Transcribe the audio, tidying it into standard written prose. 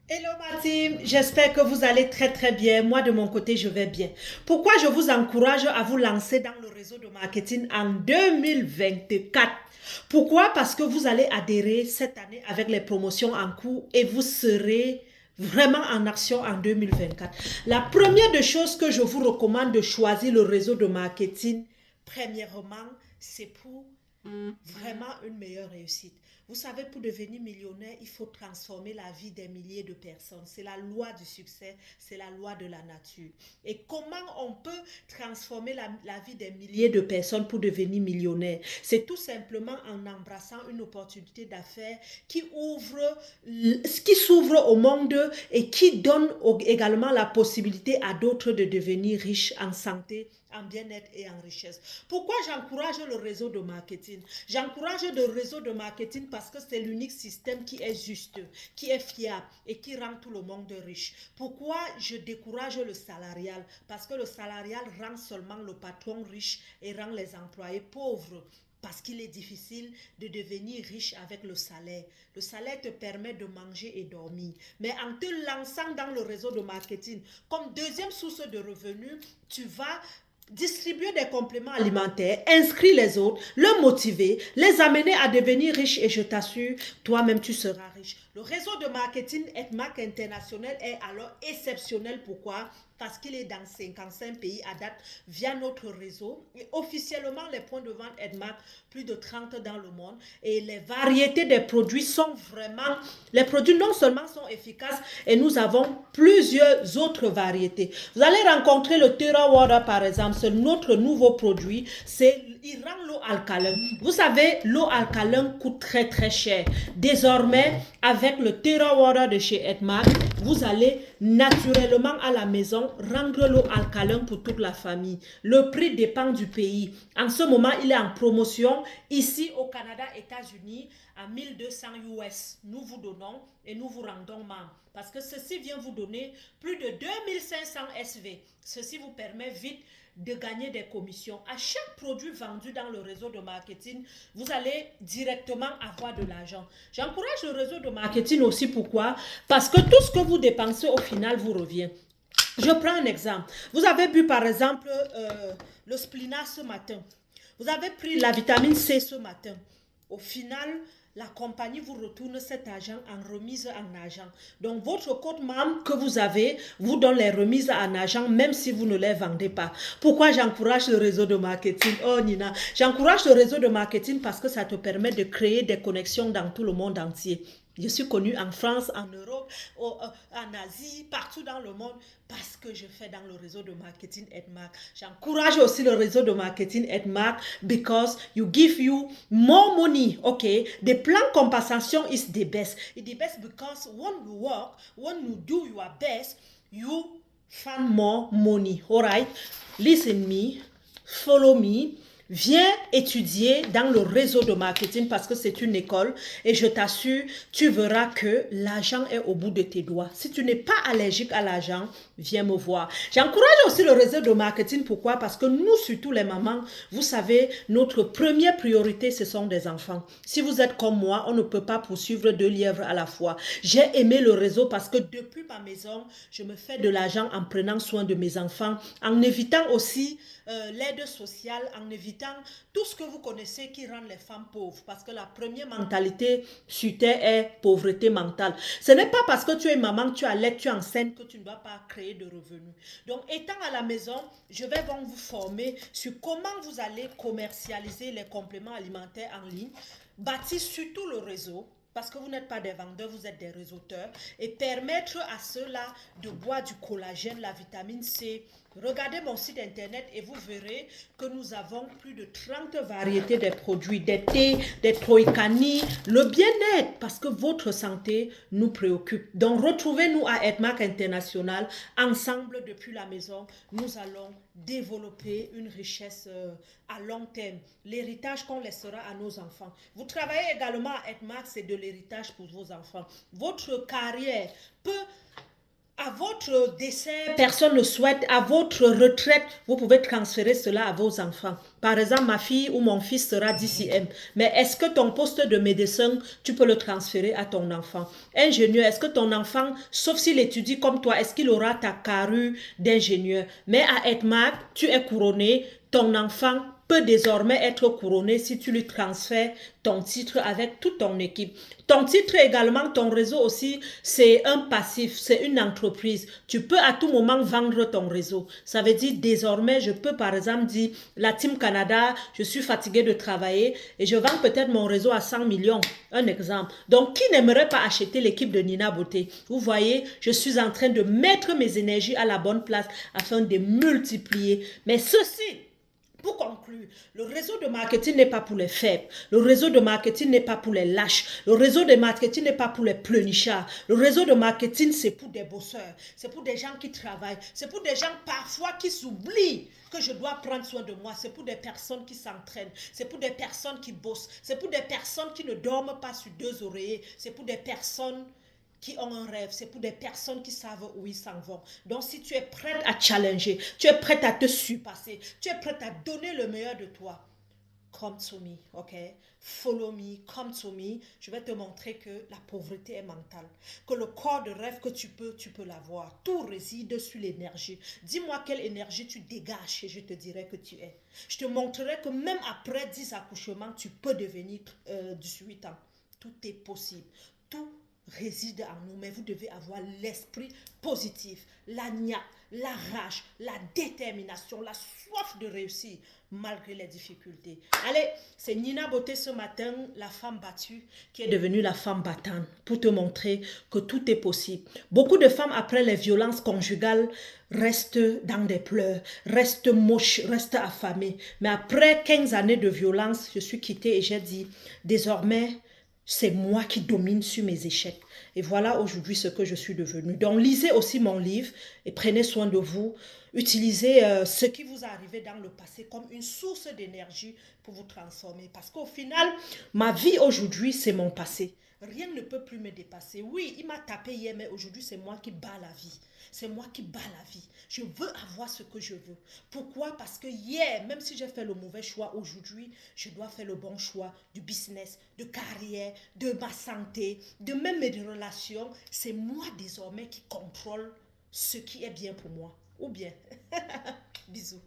Hello ma team, j'espère que vous allez très très bien. Moi de mon côté, je vais bien. Pourquoi je vous encourage à vous lancer dans le réseau de marketing en 2024? Pourquoi? Parce que vous allez adhérer cette année avec les promotions en cours et vous serez vraiment en action en 2024. La première des choses que je vous recommande de choisir le réseau de marketing, premièrement, c'est pour vraiment une meilleure réussite. Vous savez, pour devenir millionnaire, il faut transformer la vie des milliers de personnes. C'est la loi du succès, c'est la loi de la nature. Et comment on peut transformer la vie des milliers de personnes pour devenir millionnaire? C'est tout simplement en embrassant une opportunité d'affaires qui s'ouvre au monde et qui donne également la possibilité à d'autres de devenir riches en santé, en bien-être et en richesse. Pourquoi j'encourage le réseau de marketing? J'encourage le réseau de marketing parce que c'est l'unique système qui est juste, qui est fiable et qui rend tout le monde riche. Pourquoi je décourage le salarial? Parce que le salarial rend seulement le patron riche et rend les employés pauvres. Parce qu'il est difficile de devenir riche avec le salaire. Le salaire te permet de manger et dormir. Mais en te lançant dans le réseau de marketing, comme deuxième source de revenus, tu vas distribuer des compléments alimentaires, inscrire les autres, le motiver, les amener à devenir riches et je t'assure, toi-même tu seras riche. Le réseau de marketing Edmark International est alors exceptionnel. Pourquoi? Parce qu'il est dans 55 pays à date via notre réseau. Et officiellement, les points de vente Edmark, plus de 30 dans le monde. Et les variétés des produits sont vraiment... Les produits non seulement sont efficaces, et nous avons plusieurs autres variétés. Vous allez rencontrer le Terra Water par exemple, c'est notre nouveau produit. Il rend l'eau alcalin. Vous savez, l'eau alcalin coûte très très cher. Désormais, avec le Terra Water de chez Edmark, vous allez naturellement à la maison rendre l'eau alcalin pour toute la famille. Le prix dépend du pays. En ce moment, il est en promotion ici au Canada, États-Unis à 1200 US. Nous vous donnons et nous vous rendons membre. Parce que ceci vient vous donner plus de 2500 SV. Ceci vous permet vite de gagner des commissions. À chaque produit vendu dans le réseau de marketing, vous allez directement avoir de l'argent. J'encourage le réseau de marketing aussi. Pourquoi? Parce que tout ce que vous dépensez au final vous revient. Je prends un exemple. Vous avez bu par exemple le splina ce matin. Vous avez pris la vitamine C ce matin. Au final, la compagnie vous retourne cet argent en remise en argent. Donc, votre code membre que vous avez vous donne les remises en argent, même si vous ne les vendez pas. Pourquoi j'encourage le réseau de marketing? Oh, Nina, j'encourage le réseau de marketing parce que ça te permet de créer des connexions dans tout le monde entier. Je suis connue en France, en Europe, en Asie, partout dans le monde parce que je fais dans le réseau de marketing Edmark. J'encourage aussi le réseau de marketing Edmark because you give you more money, okay? The plan compensation is the best. It's the best because when you work, when you do your best, you find more money, all right? Listen me, follow me. Viens étudier dans le réseau de marketing parce que c'est une école et je t'assure, tu verras que l'argent est au bout de tes doigts. Si tu n'es pas allergique à l'argent, viens me voir. J'encourage aussi le réseau de marketing. Pourquoi? Parce que nous, surtout les mamans, vous savez, notre première priorité, ce sont des enfants. Si vous êtes comme moi, on ne peut pas poursuivre deux lièvres à la fois. J'ai aimé le réseau parce que depuis ma maison, je me fais de l'argent en prenant soin de mes enfants, en évitant aussi l'aide sociale, en évitant tout ce que vous connaissez qui rend les femmes pauvres. Parce que la première mentalité sur terre est pauvreté mentale. Ce n'est pas parce que tu es maman, tu allaites, tu es enceinte que tu ne dois pas créer de revenus. Donc, étant à la maison, je vais donc vous former sur comment vous allez commercialiser les compléments alimentaires en ligne, bâtir surtout le réseau, parce que vous n'êtes pas des vendeurs, vous êtes des réseauteurs, et permettre à ceux-là de boire du collagène, la vitamine C. Regardez mon site internet et vous verrez que nous avons plus de 30 variétés de produits, des thés, des troïkani, le bien-être, parce que votre santé nous préoccupe. Donc, retrouvez-nous à Edmark International. Ensemble, depuis la maison, nous allons développer une richesse à long terme. L'héritage qu'on laissera à nos enfants. Vous travaillez également à Edmark, c'est de l'héritage pour vos enfants. Votre carrière peut À votre décès, personne ne souhaite, à votre retraite, vous pouvez transférer cela à vos enfants. Par exemple, ma fille ou mon fils sera d'ICM. Mais est-ce que ton poste de médecin, tu peux le transférer à ton enfant? Ingénieur, est-ce que ton enfant, sauf s'il étudie comme toi, est-ce qu'il aura ta carrure d'ingénieur? Mais à ETMAC, tu es couronné, ton enfant peut désormais être couronné si tu lui transfères ton titre avec toute ton équipe. Ton titre également, ton réseau aussi, c'est un passif, c'est une entreprise. Tu peux à tout moment vendre ton réseau. Ça veut dire désormais, je peux par exemple dire, la Team Canada, je suis fatigué de travailler et je vends peut-être mon réseau à 100 millions. Un exemple. Donc, qui n'aimerait pas acheter l'équipe de Nina Beauté? Vous voyez, je suis en train de mettre mes énergies à la bonne place afin de multiplier. Mais ceci, pour conclure, le réseau de marketing n'est pas pour les faibles. Le réseau de marketing n'est pas pour les lâches. Le réseau de marketing n'est pas pour les pleurnichards. Le réseau de marketing, c'est pour des bosseurs. C'est pour des gens qui travaillent. C'est pour des gens parfois qui s'oublient que je dois prendre soin de moi. C'est pour des personnes qui s'entraînent. C'est pour des personnes qui bossent. C'est pour des personnes qui ne dorment pas sur deux oreillers. C'est pour des personnes qui ont un rêve, c'est pour des personnes qui savent où ils s'en vont. Donc, si tu es prête à challenger, tu es prête à te surpasser, tu es prête à donner le meilleur de toi, come to me, ok? Follow me, come to me. Je vais te montrer que la pauvreté est mentale, que le corps de rêve que tu peux l'avoir. Tout réside sur l'énergie. Dis-moi quelle énergie tu dégages et je te dirai que tu es. Je te montrerai que même après 10 accouchements, tu peux devenir 18 ans. Tout est possible. Tout réside en nous, mais vous devez avoir l'esprit positif, la niaque, la rage, la détermination, la soif de réussir malgré les difficultés. Allez, c'est Nina Beauté ce matin, la femme battue, qui est devenue la femme battante, pour te montrer que tout est possible. Beaucoup de femmes, après les violences conjugales, restent dans des pleurs, restent moches, restent affamées. Mais après 15 années de violence, je suis quittée et j'ai dit, désormais, c'est moi qui domine sur mes échecs. Et voilà aujourd'hui ce que je suis devenue. Donc lisez aussi mon livre et prenez soin de vous. Utilisez ce qui vous est arrivé dans le passé comme une source d'énergie pour vous transformer. Parce qu'au final, ma vie aujourd'hui, c'est mon passé. Rien ne peut plus me dépasser. Oui, il m'a tapé hier, mais aujourd'hui, c'est moi qui bats la vie. C'est moi qui bats la vie. Je veux avoir ce que je veux. Pourquoi? Parce que hier, même si j'ai fait le mauvais choix, aujourd'hui, je dois faire le bon choix du business, de carrière, de ma santé, de même mes relations. C'est moi désormais qui contrôle ce qui est bien pour moi. Ou bien. Bisous.